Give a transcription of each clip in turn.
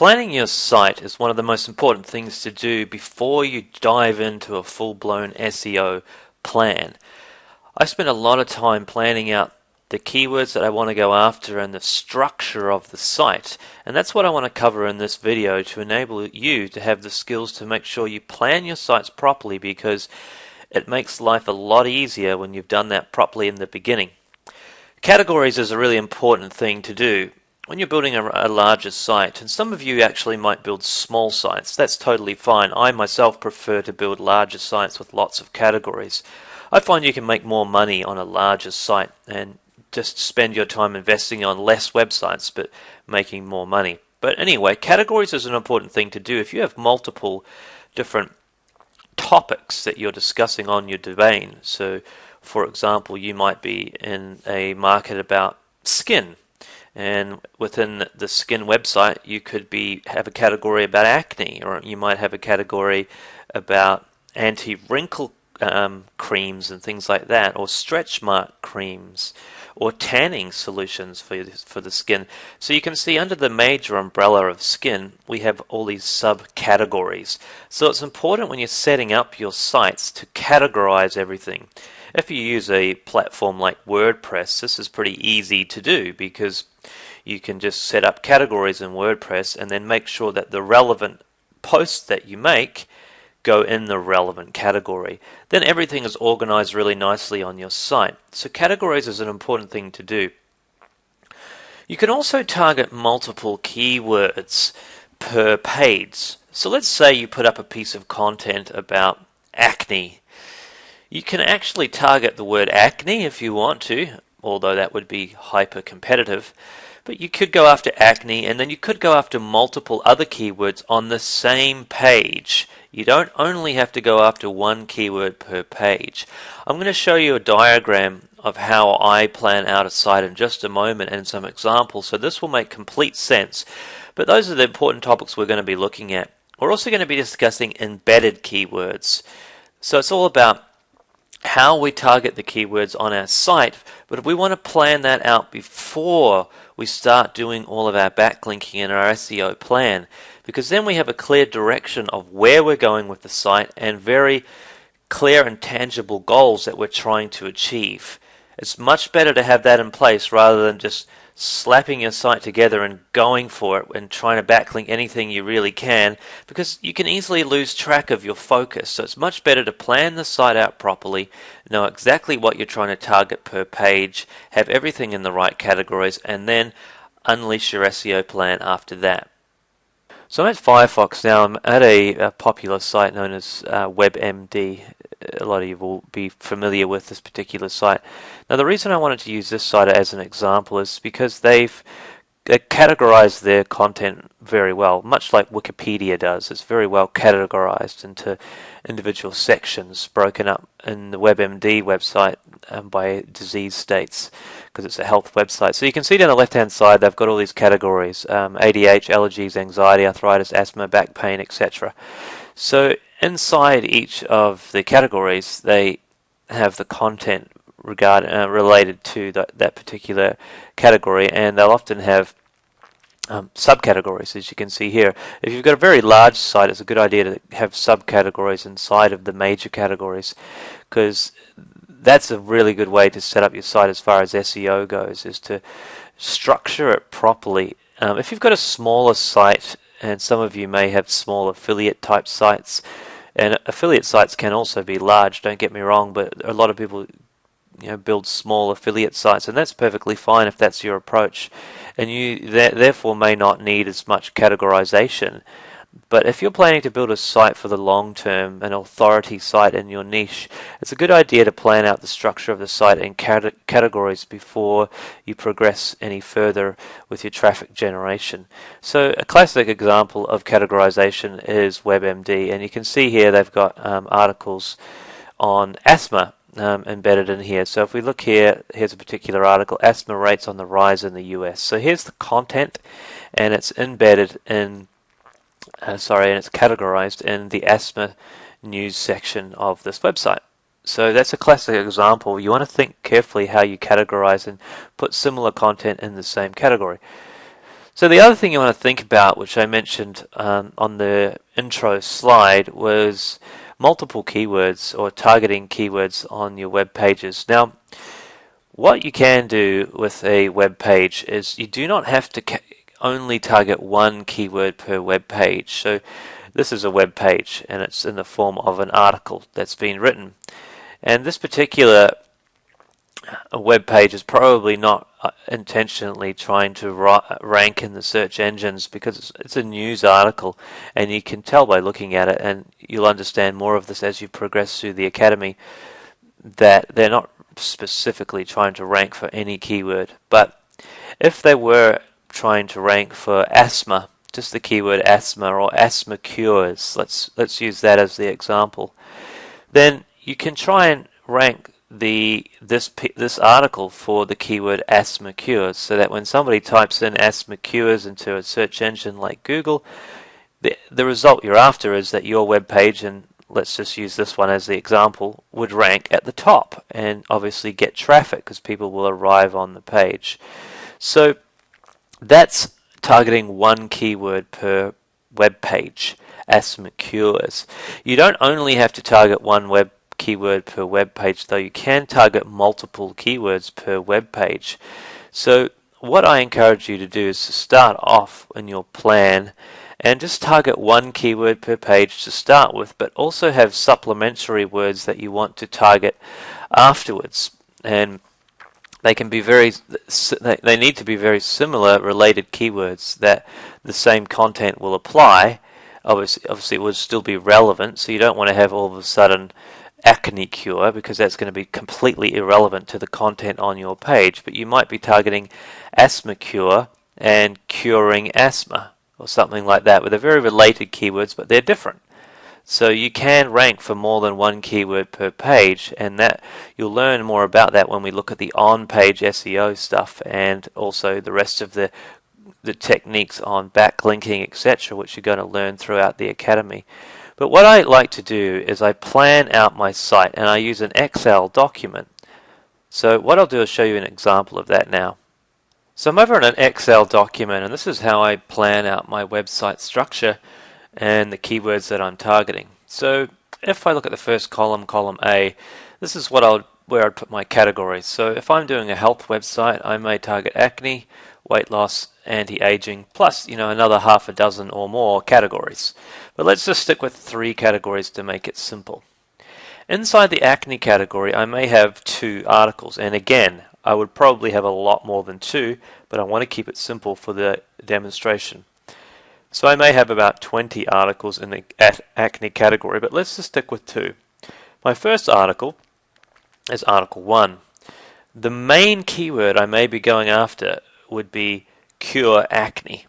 Planning your site is one of the most important things to do before you dive into a full-blown SEO plan. I spend a lot of time planning out the keywords that I want to go after and the structure of the site, and that's what I want to cover in this video to enable you to have the skills to make sure you plan your sites properly, because it makes life a lot easier when you've done that properly in the beginning. Categories is a really important thing to do when you're building a larger site, and some of you actually might build small sites. That's totally fine. I myself prefer to build larger sites with lots of categories. I find you can make more money on a larger site and just spend your time investing on less websites but making more money. But anyway, categories is an important thing to do. If you have multiple different topics that you're discussing on your domain, so for example, you might be in a market about skin, and within the skin website you could have a category about acne, or you might have a category about anti-wrinkle creams and things like that, or stretch mark creams, or tanning solutions for the skin. So you can see under the major umbrella of skin we have all these subcategories. So it's important when you're setting up your sites to categorize everything. If you use a platform like WordPress, this is pretty easy to do, because you can just set up categories in WordPress and then make sure that the relevant posts that you make go in the relevant category. Then everything is organized really nicely on your site. So categories is an important thing to do. You can also target multiple keywords per page. So let's say you put up a piece of content about acne. You can actually target the word acne if you want to, although that would be hyper competitive. But you could go after acne, and then you could go after multiple other keywords on the same page. You don't only have to go after one keyword per page. I'm going to show you a diagram of how I plan out a site in just a moment and some examples, so this will make complete sense. But those are the important topics we're going to be looking at. We're also going to be discussing embedded keywords. So it's all about how we target the keywords on our site, but we want to plan that out before we start doing all of our backlinking and our SEO plan, because then we have a clear direction of where we're going with the site and very clear and tangible goals that we're trying to achieve. It's much better to have that in place rather than just slapping your site together and going for it and trying to backlink anything you really can, because you can easily lose track of your focus. So it's much better to plan the site out properly, know exactly what you're trying to target per page, have everything in the right categories, and then unleash your SEO plan after that. So I'm at Firefox now. I'm at a popular site known as WebMD. A lot of you will be familiar with this particular site. Now, the reason I wanted to use this site as an example is because they categorized their content very well, much like Wikipedia does. It's very well categorized into individual sections, broken up in the WebMD website by disease states, because it's a health website. So you can see down the left-hand side they've got all these categories: ADH, allergies, anxiety, arthritis, asthma, back pain, etc. So inside each of the categories they have the content related to that particular category, and they'll often have subcategories, as you can see here. If you've got a very large site, it's a good idea to have subcategories inside of the major categories, because that's a really good way to set up your site as far as SEO goes, is to structure it properly. If you've got a smaller site, and some of you may have small affiliate type sites, and affiliate sites can also be large, don't get me wrong, but a lot of people build small affiliate sites, and that's perfectly fine if that's your approach, and you therefore may not need as much categorization. But if you're planning to build a site for the long term, an authority site in your niche, it's a good idea to plan out the structure of the site in categories before you progress any further with your traffic generation. So a classic example of categorization is WebMD, and you can see here they've got articles on asthma embedded in here. So if we look here, here's a particular article: asthma rates on the rise in the US. So here's the content, and it's embedded in and it's categorized in the asthma news section of this website. So that's a classic example. You want to think carefully how you categorize and put similar content in the same category. So the other thing you want to think about, which I mentioned on the intro slide, was multiple keywords or targeting keywords on your web pages. Now, what you can do with a web page is you do not have to only target one keyword per web page. So this is a web page and it's in the form of an article that's been written. And this particular web page is probably not intentionally trying to rank in the search engines because it's a news article, and you can tell by looking at it, and you'll understand more of this as you progress through the academy, that they're not specifically trying to rank for any keyword. But if they were trying to rank for asthma, just the keyword asthma or asthma cures, let's use that as the example, then you can try and rank this article for the keyword asthma cures, so that when somebody types in asthma cures into a search engine like Google, the result you're after is that your web page, and let's just use this one as the example, would rank at the top and obviously get traffic because people will arrive on the page. So that's targeting one keyword per web page, asthma cures. You don't only have to target one keyword per web page, though. You can target multiple keywords per web page. So what I encourage you to do is to start off in your plan and just target one keyword per page to start with, but also have supplementary words that you want to target afterwards. And they can be they need to be very similar related keywords that the same content will apply. Obviously it would still be relevant, so you don't want to have all of a sudden acne cure, because that's going to be completely irrelevant to the content on your page. But you might be targeting asthma cure and curing asthma or something like that, with a very related keywords, but they're different. So you can rank for more than one keyword per page, and that you'll learn more about that when we look at the on-page SEO stuff and also the rest of the techniques on backlinking, etc., which you're going to learn throughout the academy. But what I like to do is I plan out my site and I use an Excel document. So what I'll do is show you an example of that now. So I'm over in an Excel document, and this is how I plan out my website structure and the keywords that I'm targeting. So if I look at the first column, column A, this is where I'd put my categories. So if I'm doing a health website, I may target acne, weight loss, anti-aging, plus another half a dozen or more categories. But let's just stick with 3 categories to make it simple. Inside the acne category, I may have 2 articles, and again, I would probably have a lot more than 2, but I want to keep it simple for the demonstration. So I may have about 20 articles in the acne category, but let's just stick with 2. My first article is article 1. The main keyword I may be going after would be cure acne.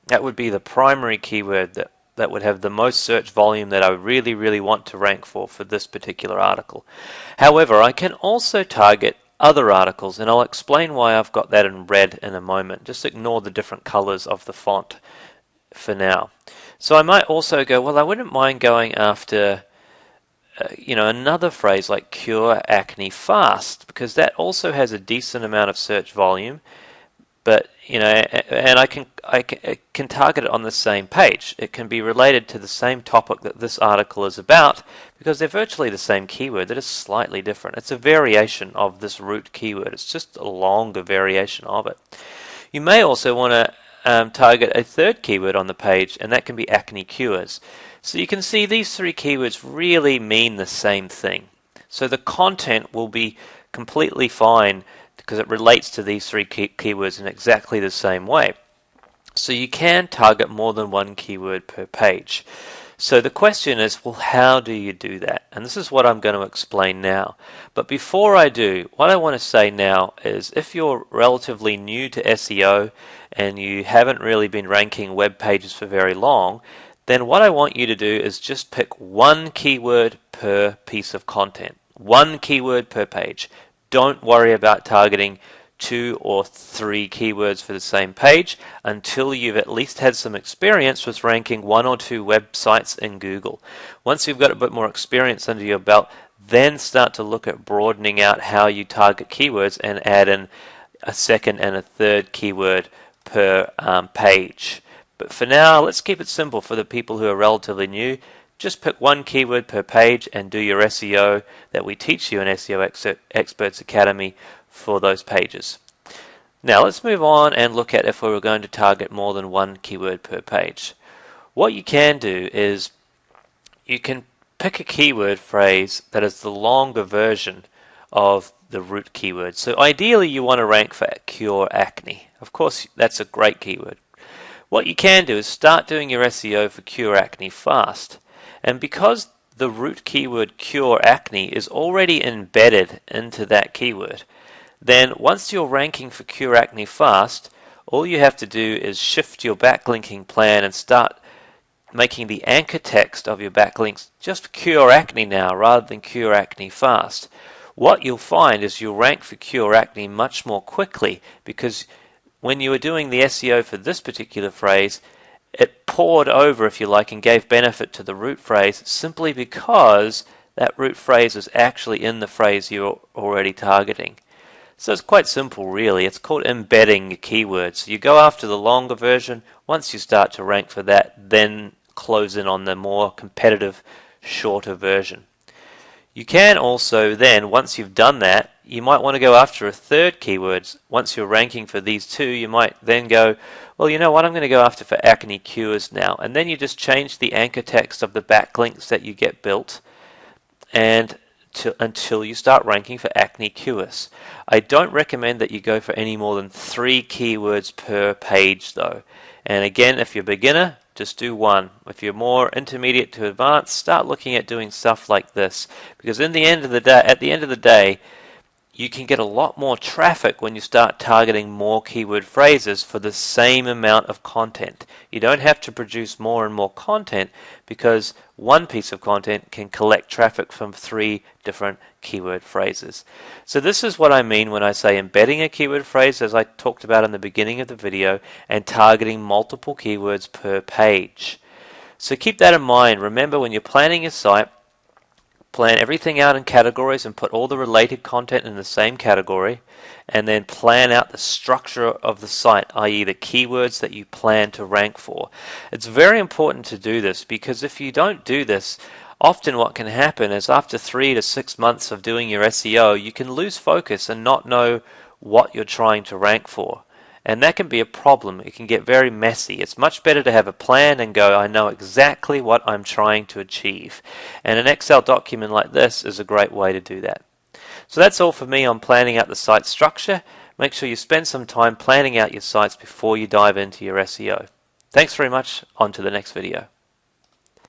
That would be the primary keyword that would have the most search volume that I really, really want to rank for this particular article. However, I can also target other articles, and I'll explain why I've got that in red in a moment. Just ignore the different colors of the font for now. So I might also go, well, I wouldn't mind going after another phrase like cure acne fast, because that also has a decent amount of search volume. But and I can target it on the same page. It can be related to the same topic that this article is about, because they're virtually the same keyword that is slightly different. It's a variation of this root keyword. It's just a longer variation of it. You may also want to target a third keyword on the page, and that can be acne cures. So you can see these 3 keywords really mean the same thing. So the content will be completely fine because it relates to these 3 keywords in exactly the same way. So you can target more than one keyword per page. So the question is, well, how do you do that? And this is what I'm going to explain now. But before I do, what I want to say now is, if you're relatively new to SEO and you haven't really been ranking web pages for very long, then what I want you to do is just pick one keyword per piece of content. One keyword per page. Don't worry about targeting 2 or 3 keywords for the same page until you've at least had some experience with ranking 1 or 2 websites in Google. Once you've got a bit more experience under your belt, then start to look at broadening out how you target keywords and add in a second and a third keyword per page. But for now, let's keep it simple for the people who are relatively new. Just pick one keyword per page and do your SEO that we teach you in SEO Experts Academy for those pages. Now let's move on and look at if we were going to target more than one keyword per page. What you can do is you can pick a keyword phrase that is the longer version of the root keyword. So ideally you want to rank for cure acne. Of course, that's a great keyword. What you can do is start doing your SEO for cure acne fast. And because the root keyword cure acne is already embedded into that keyword, then once you're ranking for cure acne fast, all you have to do is shift your backlinking plan and start making the anchor text of your backlinks just cure acne now rather than cure acne fast. What you'll find is you'll rank for cure acne much more quickly, because when you were doing the SEO for this particular phrase, it poured over, if you like, and gave benefit to the root phrase simply because that root phrase is actually in the phrase you're already targeting. So it's quite simple, really. It's called embedding your keywords. So you go after the longer version. Once you start to rank for that, then close in on the more competitive, shorter version. You can also then, once you've done that, you might want to go after a third keyword. Once you're ranking for these two, you might then go, well, you know what, I'm going to go after for acne cures now. And then you just change the anchor text of the backlinks that you get built and until you start ranking for acne cures. I don't recommend that you go for any more than 3 keywords per page though. And again, if you're a beginner, just do 1. If you're more intermediate to advanced, start looking at doing stuff like this. Because at the end of the day, you can get a lot more traffic when you start targeting more keyword phrases for the same amount of content. You don't have to produce more and more content, because one piece of content can collect traffic from 3 different keyword phrases. So this is what I mean when I say embedding a keyword phrase, as I talked about in the beginning of the video, and targeting multiple keywords per page. So keep that in mind. Remember, when you're planning your site, plan everything out in categories and put all the related content in the same category, and then plan out the structure of the site, i.e. the keywords that you plan to rank for. It's very important to do this, because if you don't do this, often what can happen is after 3 to 6 months of doing your SEO, you can lose focus and not know what you're trying to rank for. And that can be a problem. It can get very messy. It's much better to have a plan and go, I know exactly what I'm trying to achieve. And an Excel document like this is a great way to do that. So that's all for me on planning out the site structure. Make sure you spend some time planning out your sites before you dive into your SEO. Thanks very much. On to the next video.